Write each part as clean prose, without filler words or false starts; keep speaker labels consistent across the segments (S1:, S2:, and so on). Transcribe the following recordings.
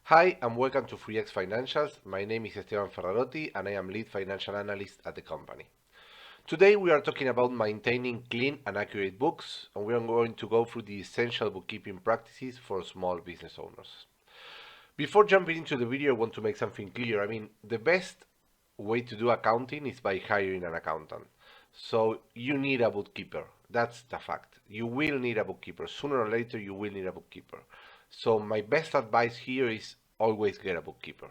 S1: Hi and welcome to 3X Financials. My name is Esteban Ferrarotti and I am lead financial analyst at the company. Today we are talking about maintaining clean and accurate books, and we are going to go through the essential bookkeeping practices for small business owners. Before jumping into the video, I want to make something clear. The best way to do accounting is by hiring an accountant. So you need a bookkeeper. That's the fact. You will need a bookkeeper. Sooner or later, you will need a bookkeeper. So my best advice here is always get a bookkeeper.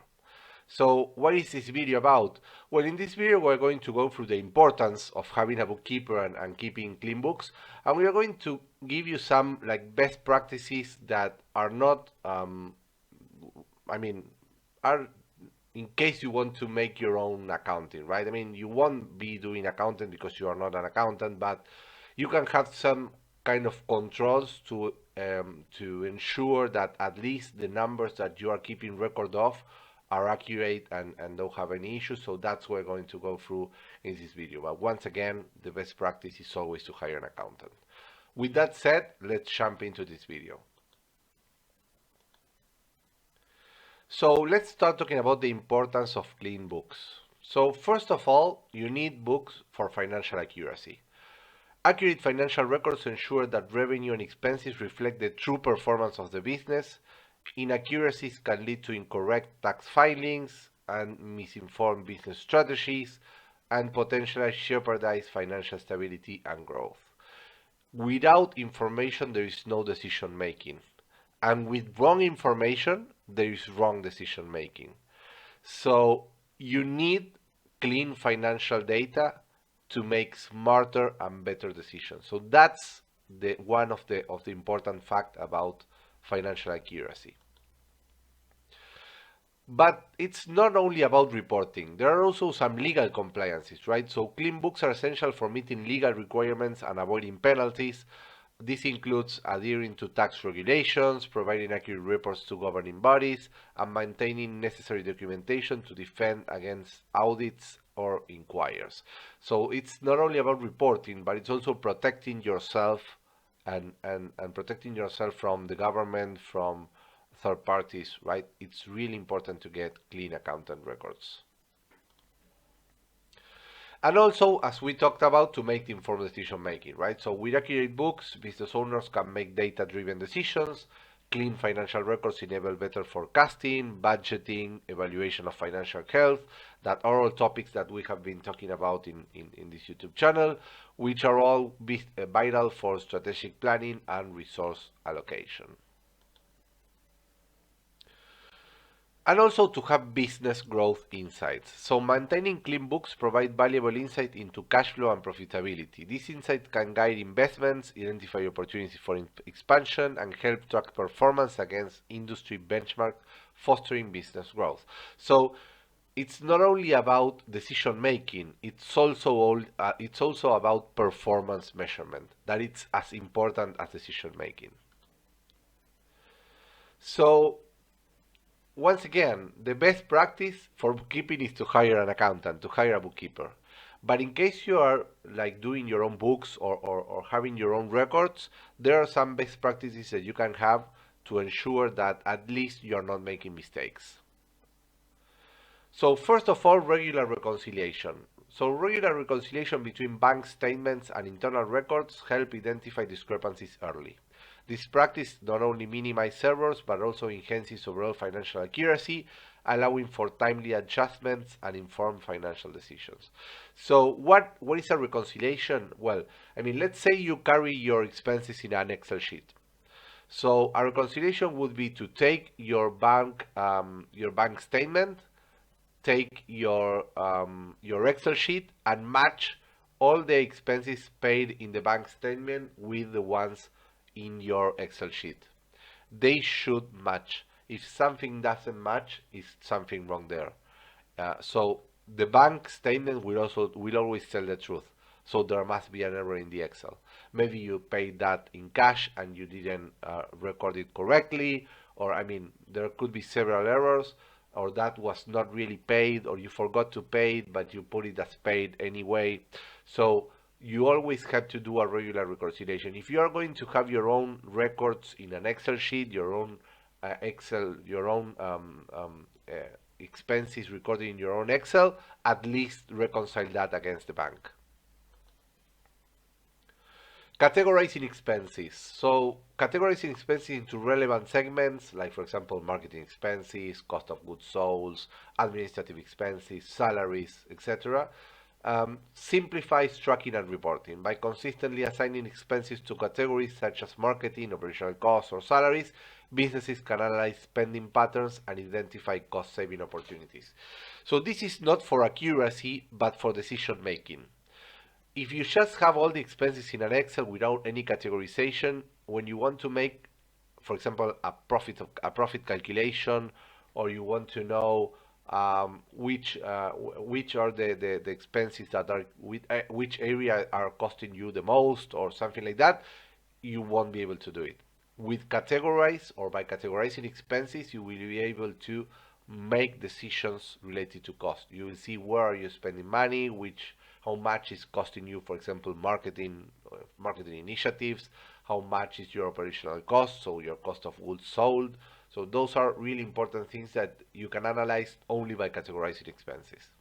S1: So what is this video about? Well, in this video, we're going to go through the importance of having a bookkeeper and keeping clean books. And we are going to give you some best practices that are not, are in case you want to make your own accounting, right? You won't be doing accounting because you are not an accountant, but you can have some kind of controls to ensure that at least the numbers that you are keeping record of are accurate and don't have any issues. So that's what we're going to go through in this video. But once again, the best practice is always to hire an accountant. With that said, let's jump into this video. So let's start talking about the importance of clean books. So first of all, you need books for financial accuracy. Accurate financial records ensure that revenue and expenses reflect the true performance of the business. Inaccuracies can lead to incorrect tax filings and misinformed business strategies and potentially jeopardize financial stability and growth. Without information, there is no decision making. And with wrong information, there is wrong decision making. So you need clean financial data to make smarter and better decisions. So that's one of the important fact about financial accuracy. But it's not only about reporting. There are also some legal compliances, right? So clean books are essential for meeting legal requirements and avoiding penalties. This includes adhering to tax regulations, providing accurate reports to governing bodies, and maintaining necessary documentation to defend against audits or inquiries. So it's not only about reporting, but it's also protecting yourself and protecting yourself from the government, from third parties, right? It's really important to get clean accountant records. And also, as we talked about, to make informed decision making, right? So with accurate books, business owners can make data-driven decisions. Clean financial records enable better forecasting, budgeting, evaluation of financial health. That are all topics that we have been talking about in this YouTube channel, which are all vital for strategic planning and resource allocation. And also to have business growth insights. So maintaining clean books provide valuable insight into cash flow and profitability. This insight can guide investments, identify opportunities for expansion, and help track performance against industry benchmark, fostering business growth. So it's not only about decision making, it's also about performance measurement. That it's as important as decision making. So once again, the best practice for bookkeeping is to hire an accountant, to hire a bookkeeper. But in case you are doing your own books or having your own records, there are some best practices that you can have to ensure that at least you are not making mistakes. So first of all, regular reconciliation. So regular reconciliation between bank statements and internal records help identify discrepancies early. This practice not only minimizes errors, but also enhances overall financial accuracy, allowing for timely adjustments and informed financial decisions. So what is a reconciliation? Well, let's say you carry your expenses in an Excel sheet. So a reconciliation would be to take your bank statement, take your Excel sheet, and match all the expenses paid in the bank statement with the ones in your Excel sheet. They should match. If something doesn't match, is something wrong there. So the bank statement will always tell the truth. So there must be an error in the Excel. Maybe you paid that in cash and you didn't record it correctly, or there could be several errors, or that was not really paid, or you forgot to pay it, but you put it as paid anyway. So you always have to do a regular reconciliation. If you are going to have your own records in an Excel sheet, your own Excel, your own expenses recorded in your own Excel, at least reconcile that against the bank. Categorizing expenses. So categorizing expenses into relevant segments, like for example, marketing expenses, cost of goods sold, administrative expenses, salaries, etc. Simplifies tracking and reporting. By consistently assigning expenses to categories such as marketing, operational costs, or salaries, businesses can analyze spending patterns and identify cost-saving opportunities. So this is not for accuracy, but for decision making. If you just have all the expenses in an Excel without any categorization, when you want to make, for example, a profit calculation, or you want to know which are the expenses that are which area are costing you the most, or something like that, you won't be able to do it. With categorize, or by categorizing expenses, you will be able to make decisions related to cost. You will see where are you spending money, how much is costing you, for example, marketing initiatives, how much is your operational cost, so your cost of goods sold. So those are really important things that you can analyze only by categorizing expenses.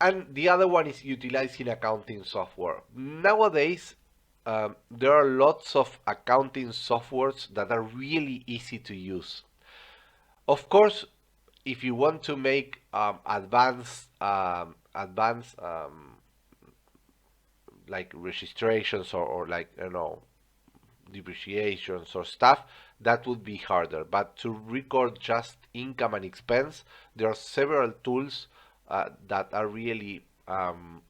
S1: And the other one is utilizing accounting software. Nowadays, there are lots of accounting softwares that are really easy to use. Of course, if you want to make advanced like registrations, or like, depreciations or stuff, that would be harder. But to record just income and expense, there are several tools that are really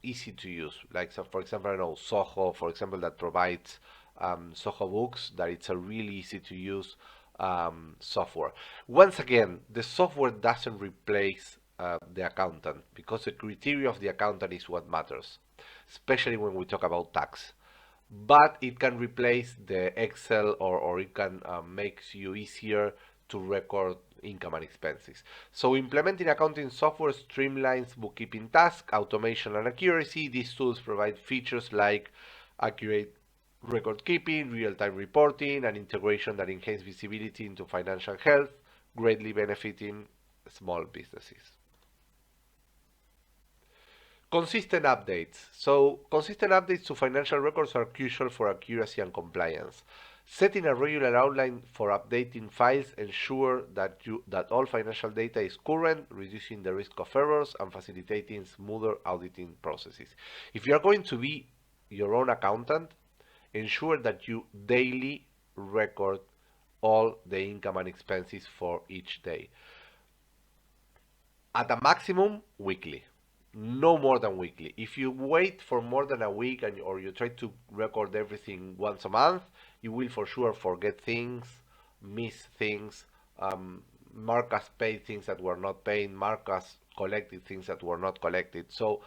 S1: easy to use. Like, so for example, Soho, for example, that provides Soho Books, that it's a really easy to use software. Once again, the software doesn't replace the accountant, because the criteria of the accountant is what matters, especially when we talk about tax. But it can replace the Excel, or it can makes you easier to record income and expenses. So implementing accounting software streamlines bookkeeping tasks, automation, and accuracy. These tools provide features like accurate record keeping, real-time reporting, and integration that enhance visibility into financial health, greatly benefiting small businesses. Consistent updates. So consistent updates to financial records are crucial for accuracy and compliance. Setting a regular outline for updating files ensure that all financial data is current, reducing the risk of errors and facilitating smoother auditing processes. If you are going to be your own accountant, ensure that you daily record all the income and expenses for each day. At a maximum, weekly. No more than weekly. If you wait for more than a week, or you try to record everything once a month, you will for sure forget things, miss things, mark as paid things that were not paid, mark as collected things that were not collected. So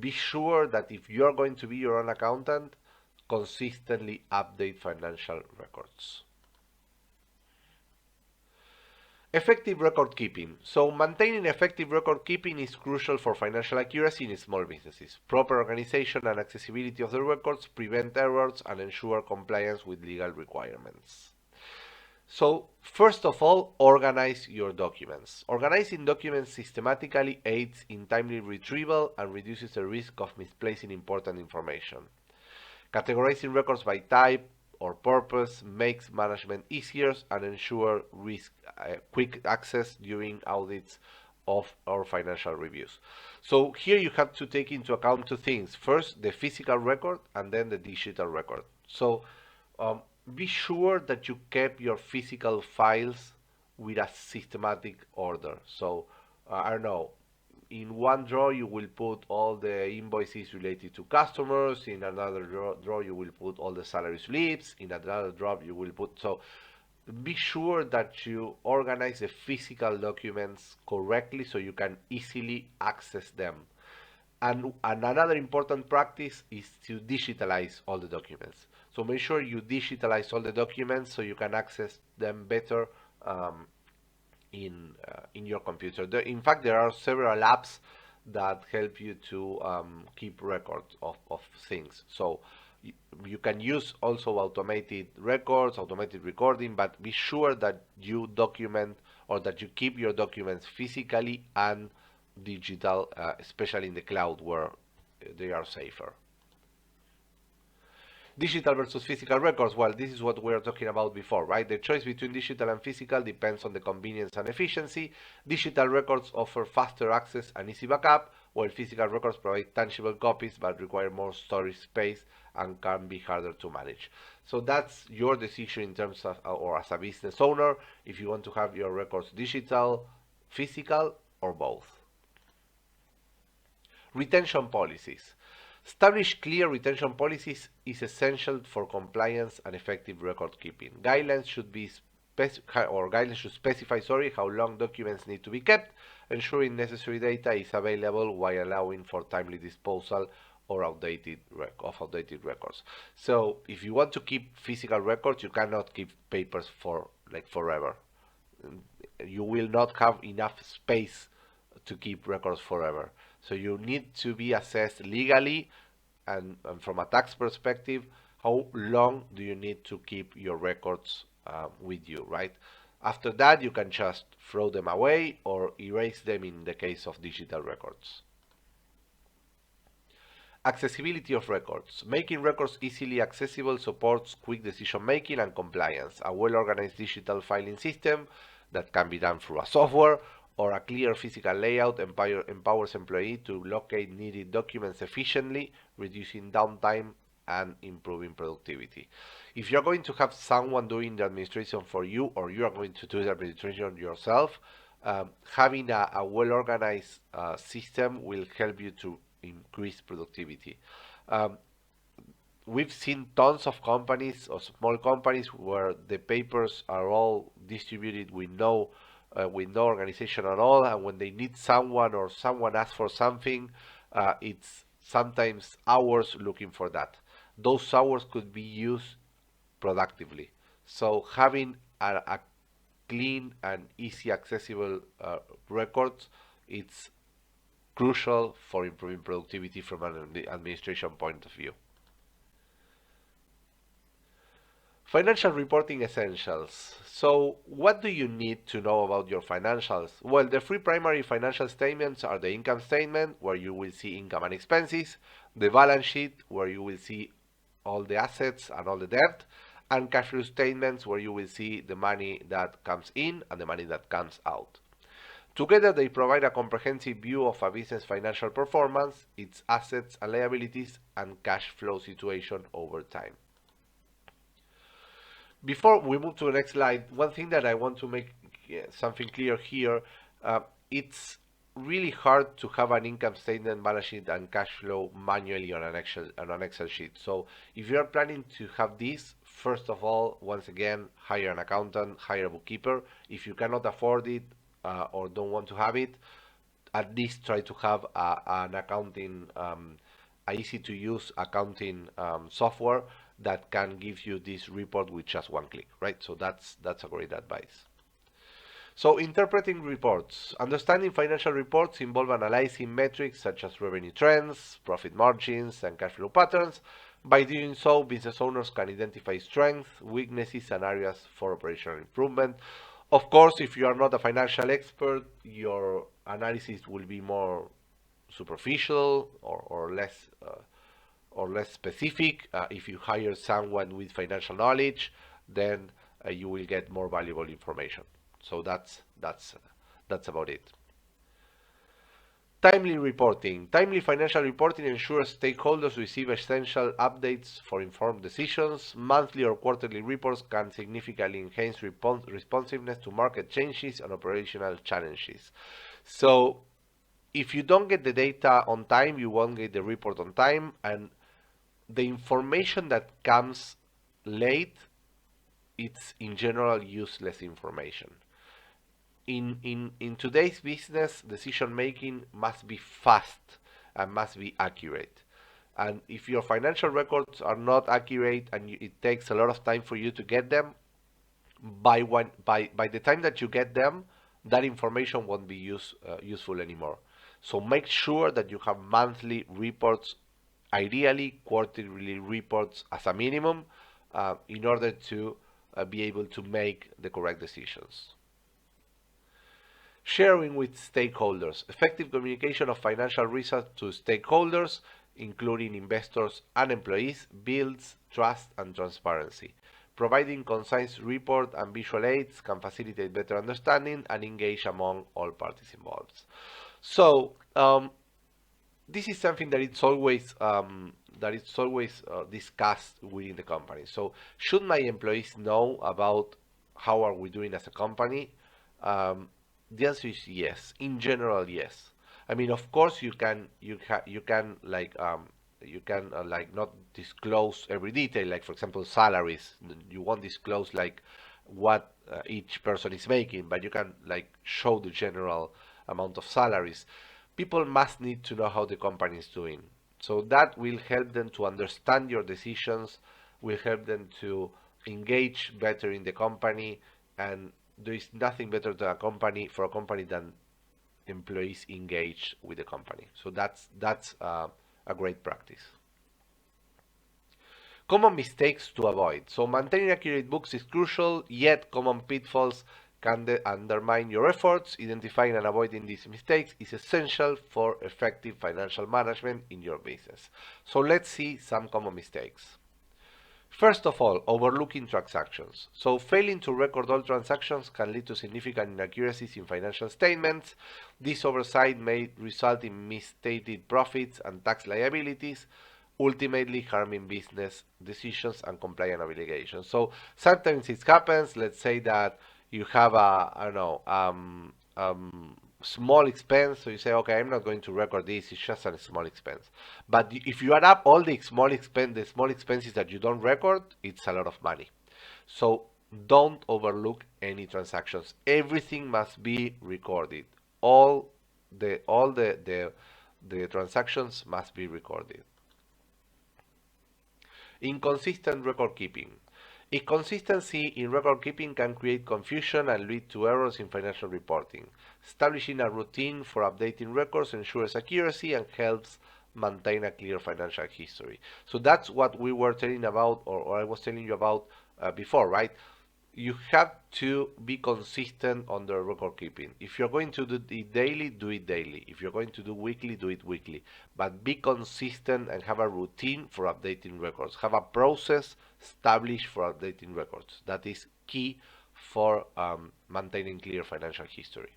S1: be sure that if you're going to be your own accountant, consistently update financial records. Effective record keeping. So maintaining effective record keeping is crucial for financial accuracy in small businesses. Proper organization and accessibility of the records prevent errors and ensure compliance with legal requirements. So first of all, organize your documents. Organizing documents systematically aids in timely retrieval and reduces the risk of misplacing important information. Categorizing records by type or purpose makes management easier and ensure quick access during audits of our financial reviews. So here you have to take into account two things. First, the physical record, and then the digital record. So be sure that you keep your physical files with a systematic order. So I don't know, in one drawer you will put all the invoices related to customers, in another drawer you will put all the salary slips, in another drawer you will put, so be sure that you organize the physical documents correctly so you can easily access them. And another important practice is to digitalize all the documents. So make sure you digitalize all the documents so you can access them better in your computer. In fact, there are several apps that help you to keep record of things. So You can use also automated records, automated recording, but be sure that you document or that you keep your documents physically and digital, especially in the cloud where they are safer. Digital versus physical records, well, this is what we were talking about before, right? The choice between digital and physical depends on the convenience and efficiency. Digital records offer faster access and easy backup, while physical records provide tangible copies but require more storage space and can be harder to manage. So that's your decision in terms of, or as a business owner, if you want to have your records digital, physical, or both. Retention policies. Establish clear retention policies is essential for compliance and effective record keeping. Guidelines should specify how long documents need to be kept, ensuring necessary data is available while allowing for timely disposal or outdated records. So if you want to keep physical records, you cannot keep papers for like forever. You will not have enough space to keep records forever. So you need to be assessed legally and from a tax perspective, how long do you need to keep your records with you, right? After that, you can just throw them away or erase them in the case of digital records. Accessibility of records. Making records easily accessible supports quick decision making and compliance. A well-organized digital filing system that can be done through a software or a clear physical layout empowers employees to locate needed documents efficiently, reducing downtime and improving productivity. If you're going to have someone doing the administration for you, or you are going to do the administration yourself, having a well-organized system will help you to increase productivity. We've seen tons of companies or small companies where the papers are all distributed with no organization at all, and when they need someone or someone asks for something, it's sometimes hours looking for that. Those hours could be used productively. So having a clean and easy accessible records, it's crucial for improving productivity from an administration point of view. Financial reporting essentials. So what do you need to know about your financials? Well, the three primary financial statements are the income statement, where you will see income and expenses, the balance sheet, where you will see all the assets and all the debt, and cash flow statements, where you will see the money that comes in and the money that comes out. Together, they provide a comprehensive view of a business financial performance, its assets and liabilities, and cash flow situation over time. Before we move to the next slide, one thing that I want to make something clear here, it's really hard to have an income statement, balance sheet, and cash flow manually on an Excel sheet. So if you are planning to have this, first of all, once again, hire an accountant, hire a bookkeeper. If you cannot afford it or don't want to have it, at least try to have an accounting, a easy to use accounting software that can give you this report with just one click, right? So that's a great advice. So interpreting reports. Understanding financial reports involve analyzing metrics such as revenue trends, profit margins, and cash flow patterns. By doing so, business owners can identify strengths, weaknesses, and areas for operational improvement. Of course, if you are not a financial expert, your analysis will be more superficial or less specific. If you hire someone with financial knowledge, then you will get more valuable information. So that's about it. Timely reporting. Timely financial reporting ensures stakeholders receive essential updates for informed decisions. Monthly or quarterly reports can significantly enhance responsiveness to market changes and operational challenges. So if you don't get the data on time, you won't get the report on time, and the information that comes late, it's in general useless information. In today's business, decision making must be fast and must be accurate. And if your financial records are not accurate and it takes a lot of time for you to get them, by the time that you get them, that information won't be useful anymore. So make sure that you have monthly reports ideally quarterly reports as a minimum in order to be able to make the correct decisions. Sharing with stakeholders. Effective communication of financial results to stakeholders, including investors and employees, builds trust and transparency. Providing concise report and visual aids can facilitate better understanding and engage among all parties involved. So this is something that it's always discussed within the company. So should my employees know about how are we doing as a company? Um, the answer is yes. In general, yes. I mean, of course, you can like not disclose every detail. Like for example, salaries. You won't disclose like what each person is making, but you can like show the general amount of salaries. People must need to know how the company is doing. So that will help them to understand your decisions, will help them to engage better in the company, and there is nothing better to a company for a company than employees engage with the company. So that's a great practice. Common mistakes to avoid. So maintaining accurate books is crucial, yet common pitfalls can undermine your efforts. Identifying and avoiding these mistakes is essential for effective financial management in your business. So let's see some common mistakes. First of all, overlooking transactions. So failing to record all transactions can lead to significant inaccuracies in financial statements. This oversight may result in misstated profits and tax liabilities, ultimately harming business decisions and compliance obligations. So sometimes it happens, let's say that you have a, I don't know, small expense, so you say, okay, I'm not going to record this, it's just a small expense. But if you add up all the small expenses that you don't record, it's a lot of money. So don't overlook any transactions. Everything must be recorded. All the transactions must be recorded. Inconsistent record keeping. Inconsistency in record keeping can create confusion and lead to errors in financial reporting. Establishing a routine for updating records ensures accuracy and helps maintain a clear financial history. So that's what we were telling about, or I was telling you about before, right? You have to be consistent on the record keeping. If you're going to do it daily, do it daily. If you're going to do weekly, do it weekly. But be consistent and have a routine for updating records. Have a process established for updating records. That is key for maintaining clear financial history.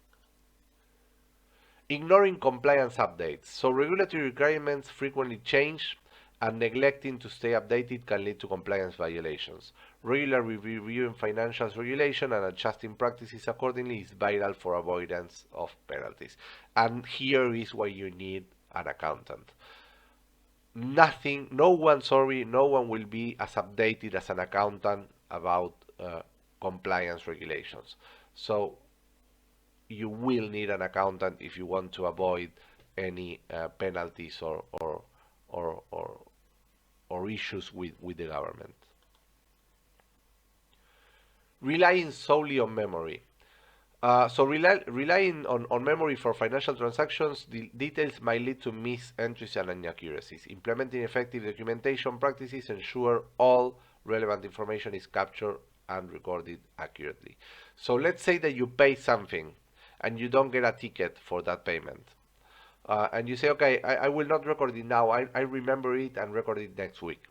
S1: Ignoring compliance updates. So regulatory requirements frequently change, and neglecting to stay updated can lead to compliance violations. Regularly reviewing financials regulation and adjusting practices accordingly is vital for avoidance of penalties. And here is why you need an accountant. No one will be as updated as an accountant about compliance regulations. So you will need an accountant if you want to avoid any penalties or, or issues with the government. Relying solely on memory. Relying on memory for financial transactions, the details might lead to mis-entries and inaccuracies. Implementing effective documentation practices ensure all relevant information is captured and recorded accurately. So let's say that you pay something and you don't get a ticket for that payment. And you say, okay, I will not record it now. I remember it and record it next week.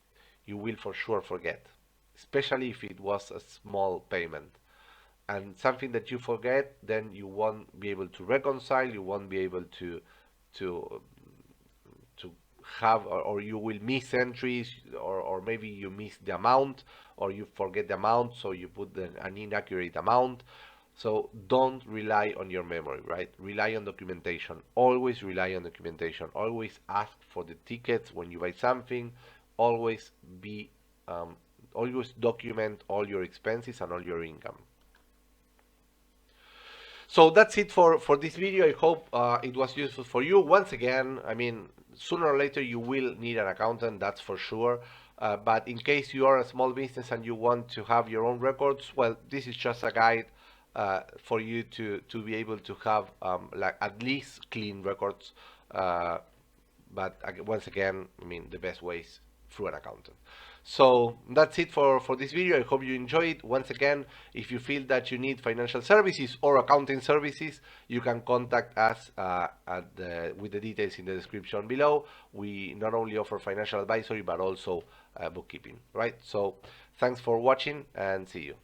S1: You will for sure forget, especially if it was a small payment. And something that you forget, then you won't be able to reconcile. You won't be able to to have, or you will miss entries, or maybe you miss the amount, or you forget the amount, so you put an inaccurate amount. So don't rely on your memory, right? Rely on documentation. Always rely on documentation. Always ask for the tickets when you buy something. Always be, always document all your expenses and all your income. So that's it for this video. I hope it was useful for you. Once again, I mean, sooner or later you will need an accountant, that's for sure. But in case you are a small business and you want to have your own records, well, this is just a guide for you to be able to have like at least clean records. but once again, I mean, the best way is through an accountant. So that's it for this video. I hope you enjoy it. Once again, if you feel that you need financial services or accounting services, you can contact us with the details in the description below. We not only offer financial advisory, but also bookkeeping, right? So thanks for watching and see you.